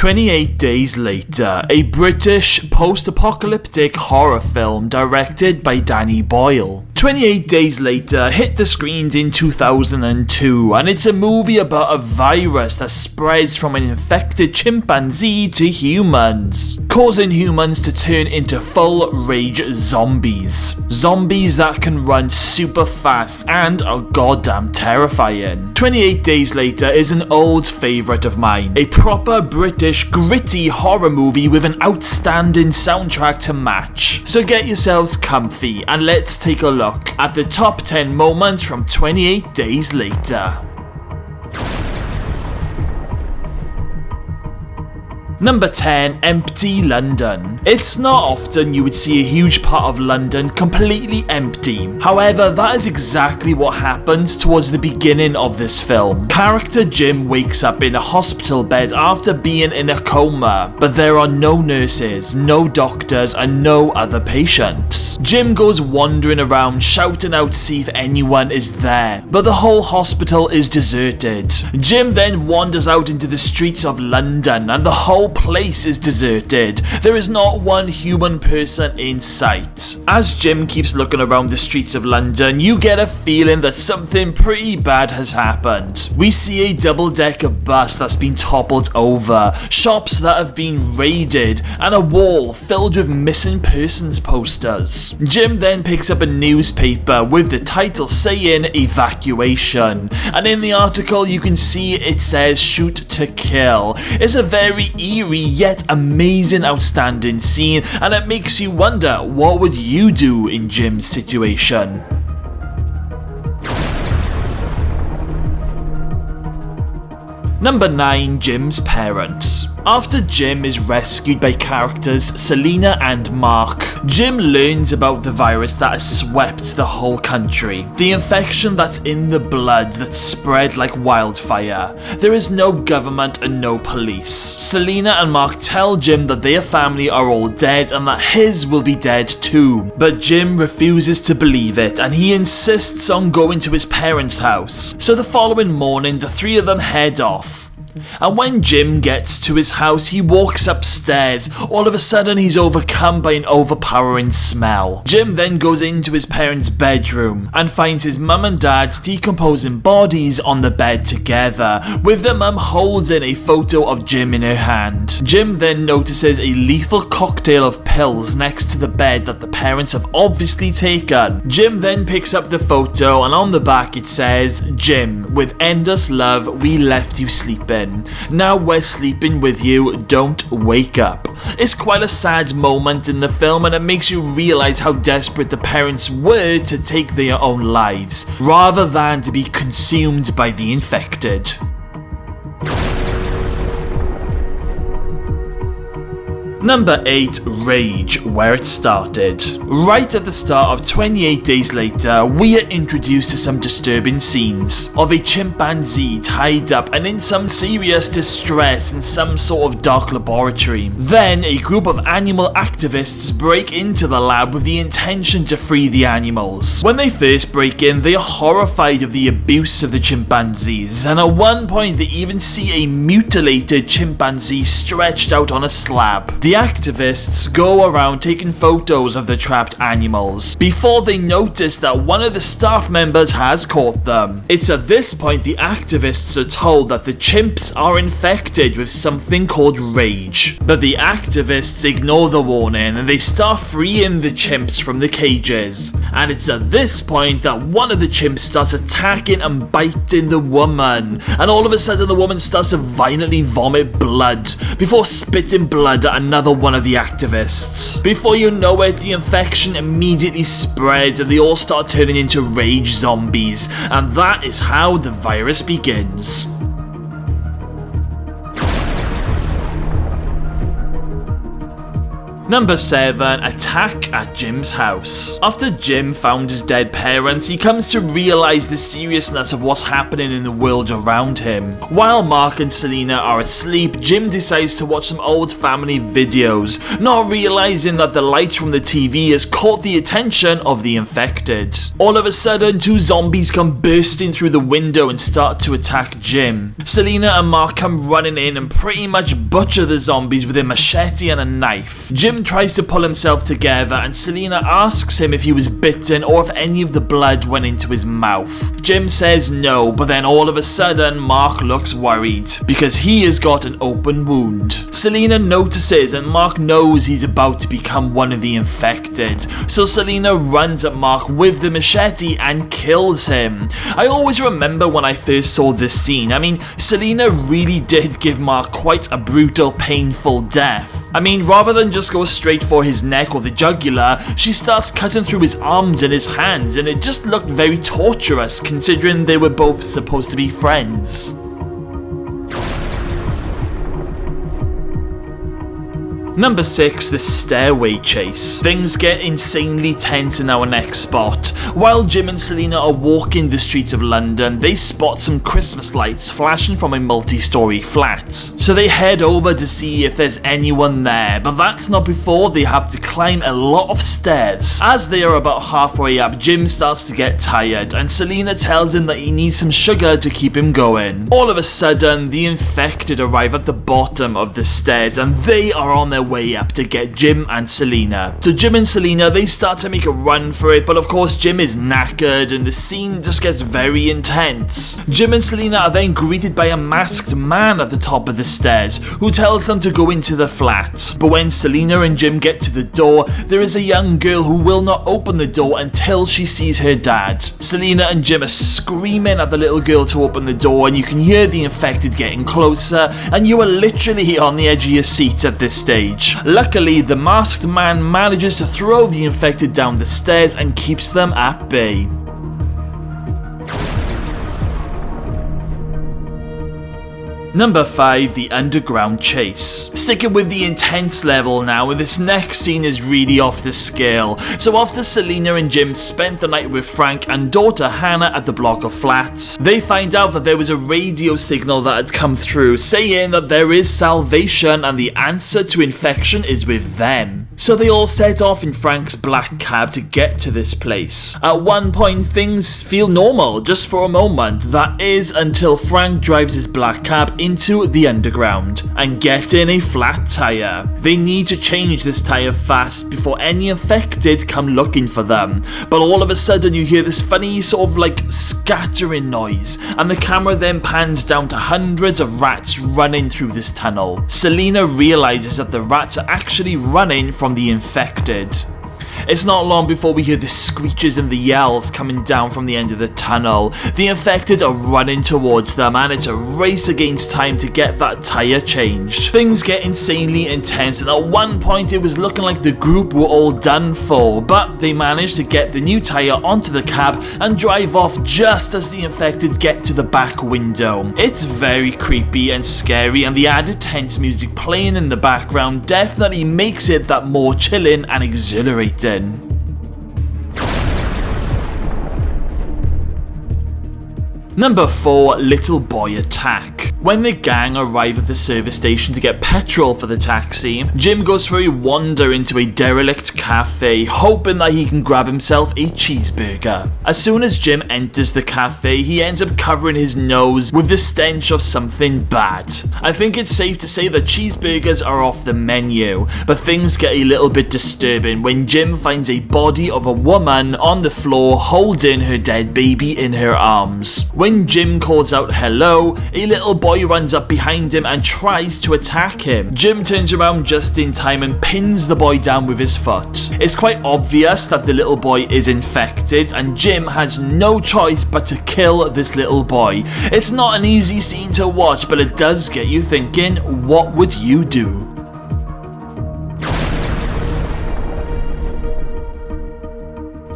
28 Days Later, a British post-apocalyptic horror film directed by Danny Boyle. 28 Days Later hit the screens in 2002, and it's a movie about a virus that spreads from an infected chimpanzee to humans, causing humans to turn into full rage zombies. Zombies that can run super fast and are goddamn terrifying. 28 Days Later is an old favourite of mine, a proper British gritty horror movie with an outstanding soundtrack to match. So get yourselves comfy and let's take a look at the top 10 moments from 28 Days Later. Number 10, Empty London. It's not often you would see a huge part of London completely empty. However, that is exactly what happens towards the beginning of this film. Character Jim wakes up in a hospital bed after being in a coma, but there are no nurses, no doctors, and no other patients. Jim goes wandering around shouting out to see if anyone is there, but the whole hospital is deserted. Jim then wanders out into the streets of London, and the whole place is deserted. There is not one human person in sight. As Jim keeps looking around the streets of London, you get a feeling that something pretty bad has happened. We see a double-decker bus that's been toppled over, shops that have been raided, and a wall filled with missing persons posters. Jim then picks up a newspaper with the title saying evacuation, and in the article you can see it says shoot to kill. It's a very eerie yet amazing outstanding scene, and it makes you wonder, what would you do in Jim's situation? Number 9, Jim's parents. After Jim is rescued by characters Selena and Mark, Jim learns about the virus that has swept the whole country. The infection that's in the blood that spread like wildfire. There is no government and no police. Selena and Mark tell Jim that their family are all dead and that his will be dead too. But Jim refuses to believe it, and he insists on going to his parents' house. So the following morning, the three of them head off. And when Jim gets to his house, he walks upstairs. All of a sudden, he's overcome by an overpowering smell. Jim then goes into his parents' bedroom and finds his mum and dad's decomposing bodies on the bed together, with the mum holding a photo of Jim in her hand. Jim then notices a lethal cocktail of pills next to the bed that the parents have obviously taken. Jim then picks up the photo, and on the back it says, "Jim, with endless love, we left you sleeping. Now we're sleeping with you, don't wake up." It's quite a sad moment in the film, and it makes you realise how desperate the parents were to take their own lives, rather than to be consumed by the infected. Number 8, Rage, where it started. Right at the start of 28 Days Later, we are introduced to some disturbing scenes of a chimpanzee tied up and in some serious distress in some sort of dark laboratory. Then, a group of animal activists break into the lab with the intention to free the animals. When they first break in, they are horrified of the abuse of the chimpanzees, and at one point they even see a mutilated chimpanzee stretched out on a slab. The activists go around taking photos of the trapped animals before they notice that one of the staff members has caught them. It's at this point the activists are told that the chimps are infected with something called rage. But the activists ignore the warning and they start freeing the chimps from the cages. And it's at this point that one of the chimps starts attacking and biting the woman. And all of a sudden the woman starts to violently vomit blood before spitting blood at another one of the activists. Before you know it, the infection immediately spreads and they all start turning into rage zombies, and that is how the virus begins. Number 7. Attack at Jim's house. After Jim found his dead parents, he comes to realise the seriousness of what's happening in the world around him. While Mark and Selena are asleep, Jim decides to watch some old family videos, not realising that the light from the TV has caught the attention of the infected. All of a sudden, 2 zombies come bursting through the window and start to attack Jim. Selena and Mark come running in and pretty much butcher the zombies with a machete and a knife. Jim tries to pull himself together and Selena asks him if he was bitten or if any of the blood went into his mouth. Jim says no, but then all of a sudden Mark looks worried because he has got an open wound. Selena notices and Mark knows he's about to become one of the infected, so Selena runs at Mark with the machete and kills him. I always remember when I first saw this scene, I mean, Selena really did give Mark quite a brutal, painful death. I mean, rather than just go straight for his neck or the jugular, she starts cutting through his arms and his hands, and it just looked very torturous considering they were both supposed to be friends. Number 6. The stairway chase. Things get insanely tense in our next spot. While Jim and Selena are walking the streets of London, they spot some Christmas lights flashing from a multi-story flat. So they head over to see if there's anyone there, but that's not before they have to climb a lot of stairs. As they are about halfway up, Jim starts to get tired, and Selena tells him that he needs some sugar to keep him going. All of a sudden, the infected arrive at the bottom of the stairs, and they are on their way up to get Jim and Selena. So Jim and Selena, they start to make a run for it, but of course Jim is knackered and the scene just gets very intense. Jim and Selena are then greeted by a masked man at the top of the stairs who tells them to go into the flat. But when Selena and Jim get to the door, there is a young girl who will not open the door until she sees her dad. Selena and Jim are screaming at the little girl to open the door, and you can hear the infected getting closer, and you are literally on the edge of your seats at this stage. Luckily, the masked man manages to throw the infected down the stairs and keeps them at bay. Number 5. The underground chase. Sticking with the intense level now, and this next scene is really off the scale. So after Selena and Jim spent the night with Frank and daughter Hannah at the block of flats, they find out that there was a radio signal that had come through saying that there is salvation and the answer to infection is with them. So they all set off in Frank's black cab to get to this place. At one point, things feel normal, just for a moment. That is until Frank drives his black cab into the underground and getting a flat tire. They need to change this tire fast before any infected come looking for them. But all of a sudden you hear this funny sort of like scattering noise, and the camera then pans down to hundreds of rats running through this tunnel. Selena realizes that the rats are actually running from the infected. It's not long before we hear the screeches and the yells coming down from the end of the tunnel. The infected are running towards them, and it's a race against time to get that tire changed. Things get insanely intense, and at one point it was looking like the group were all done for, but they managed to get the new tire onto the cab and drive off just as the infected get to the back window. It's very creepy and scary, and the added tense music playing in the background definitely makes it that more chilling and exhilarating. Number 4. Little boy attack. When the gang arrive at the service station to get petrol for the taxi, Jim goes for a wander into a derelict cafe, hoping that he can grab himself a cheeseburger. As soon as Jim enters the cafe, he ends up covering his nose with the stench of something bad. I think it's safe to say that cheeseburgers are off the menu, but things get a little bit disturbing when Jim finds a body of a woman on the floor holding her dead baby in her arms. When Jim calls out hello, a little boy runs up behind him and tries to attack him. Jim turns around just in time and pins the boy down with his foot. It's quite obvious that the little boy is infected, and Jim has no choice but to kill this little boy. It's not an easy scene to watch, but it does get you thinking, what would you do?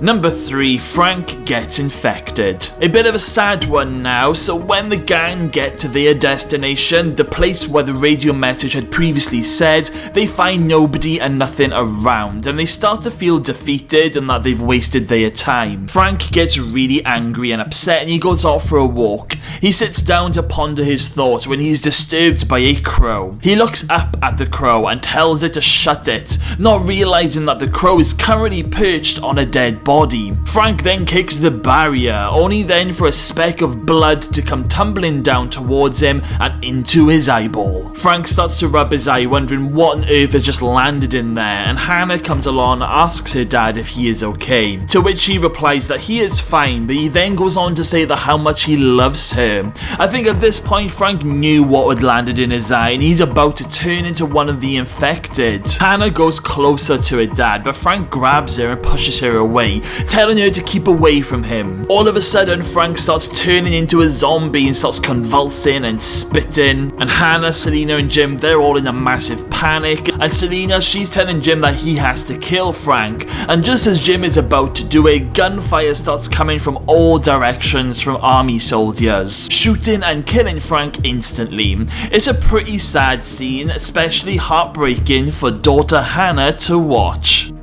Number 3, Frank gets infected. A bit of a sad one now. So when the gang get to their destination, the place where the radio message had previously said, they find nobody and nothing around, and they start to feel defeated and that they've wasted their time. Frank gets really angry and upset, and he goes off for a walk. He sits down to ponder his thoughts when he's disturbed by a crow. He looks up at the crow and tells it to shut it, not realizing that the crow is currently perched on a dead body. Frank then kicks the barrier, only then for a speck of blood to come tumbling down towards him and into his eyeball. Frank starts to rub his eye, wondering what on earth has just landed in there, and Hannah comes along and asks her dad if he is okay, to which he replies that he is fine, but he then goes on to say that how much he loves her. I think at this point Frank knew what had landed in his eye, and he's about to turn into one of the infected. Hannah goes closer to her dad, but Frank grabs her and pushes her away, telling her to keep away from him. All of a sudden, Frank starts turning into a zombie and starts convulsing and spitting, and Hannah, Selena and Jim, they're all in a massive panic, and Selena, she's telling Jim that he has to kill Frank, and just as Jim is about to do it, gunfire starts coming from all directions from army soldiers, shooting and killing Frank instantly. It's a pretty sad scene, especially heartbreaking for daughter Hannah to watch.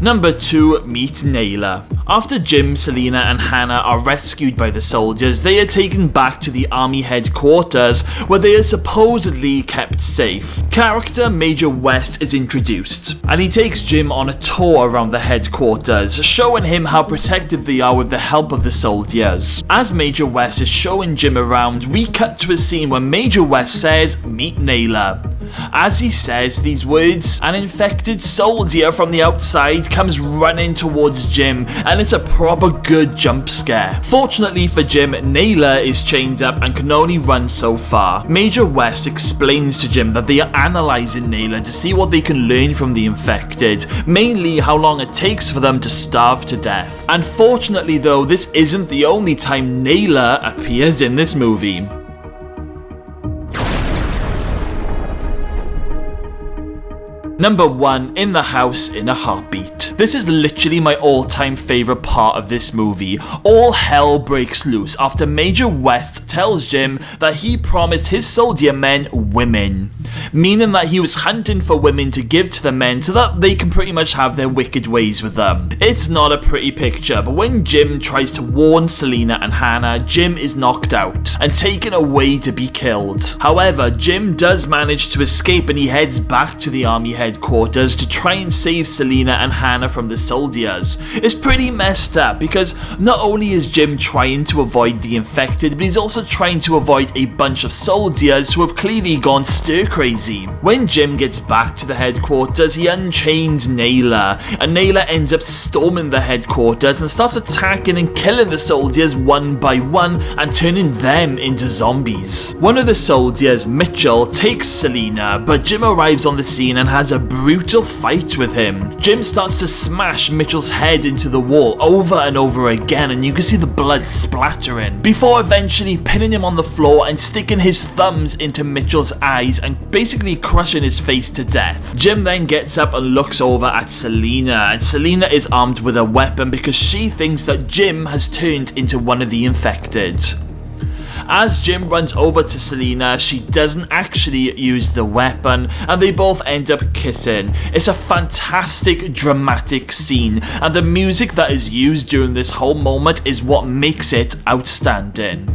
Number 2, meet Nayla. After Jim, Selena and Hannah are rescued by the soldiers, they are taken back to the army headquarters where they are supposedly kept safe. Character Major West is introduced, and he takes Jim on a tour around the headquarters, showing him how protected they are with the help of the soldiers. As Major West is showing Jim around, we cut to a scene where Major West says, "Meet Nayla." As he says these words, an infected soldier from the outside comes running towards Jim, and it's a proper good jump scare. Fortunately for Jim, Nayla is chained up and can only run so far. Major West explains to Jim that they are analysing Nayla to see what they can learn from the infected, mainly how long it takes for them to starve to death. Unfortunately though, this isn't the only time Nayla appears in this movie. Number 1, In the House in a Heartbeat. This is literally my all-time favourite part of this movie. All hell breaks loose after Major West tells Jim that he promised his soldier men women, meaning that he was hunting for women to give to the men so that they can pretty much have their wicked ways with them. It's not a pretty picture, but when Jim tries to warn Selena and Hannah, Jim is knocked out and taken away to be killed. However, Jim does manage to escape and he heads back to the army headquarters to try and save Selena and Hannah from the soldiers. It's pretty messed up because not only is Jim trying to avoid the infected, but he's also trying to avoid a bunch of soldiers who have clearly gone stir crazy. When Jim gets back to the headquarters, he unchains Nayla, and Nayla ends up storming the headquarters and starts attacking and killing the soldiers one by one and turning them into zombies. One of the soldiers, Mitchell, takes Selena, but Jim arrives on the scene and has a brutal fight with him. Jim starts to smash Mitchell's head into the wall over and over again, and you can see the blood splattering, before eventually pinning him on the floor and sticking his thumbs into Mitchell's eyes and basically crushing his face to death. Jim then gets up and looks over at Selena, and Selena is armed with a weapon because she thinks that Jim has turned into one of the infected. As Jim runs over to Selena, she doesn't actually use the weapon, and they both end up kissing. It's a fantastic dramatic scene, and the music that is used during this whole moment is what makes it outstanding.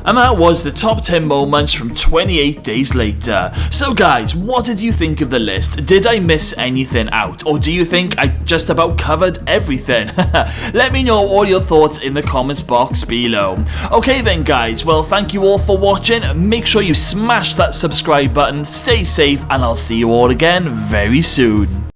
And that was the top 10 moments from 28 Days Later. So guys, what did you think of the list? Did I miss anything out? Or do you think I just about covered everything? Let me know all your thoughts in the comments box below. Okay then guys, well thank you all for watching. Make sure you smash that subscribe button, stay safe, and I'll see you all again very soon.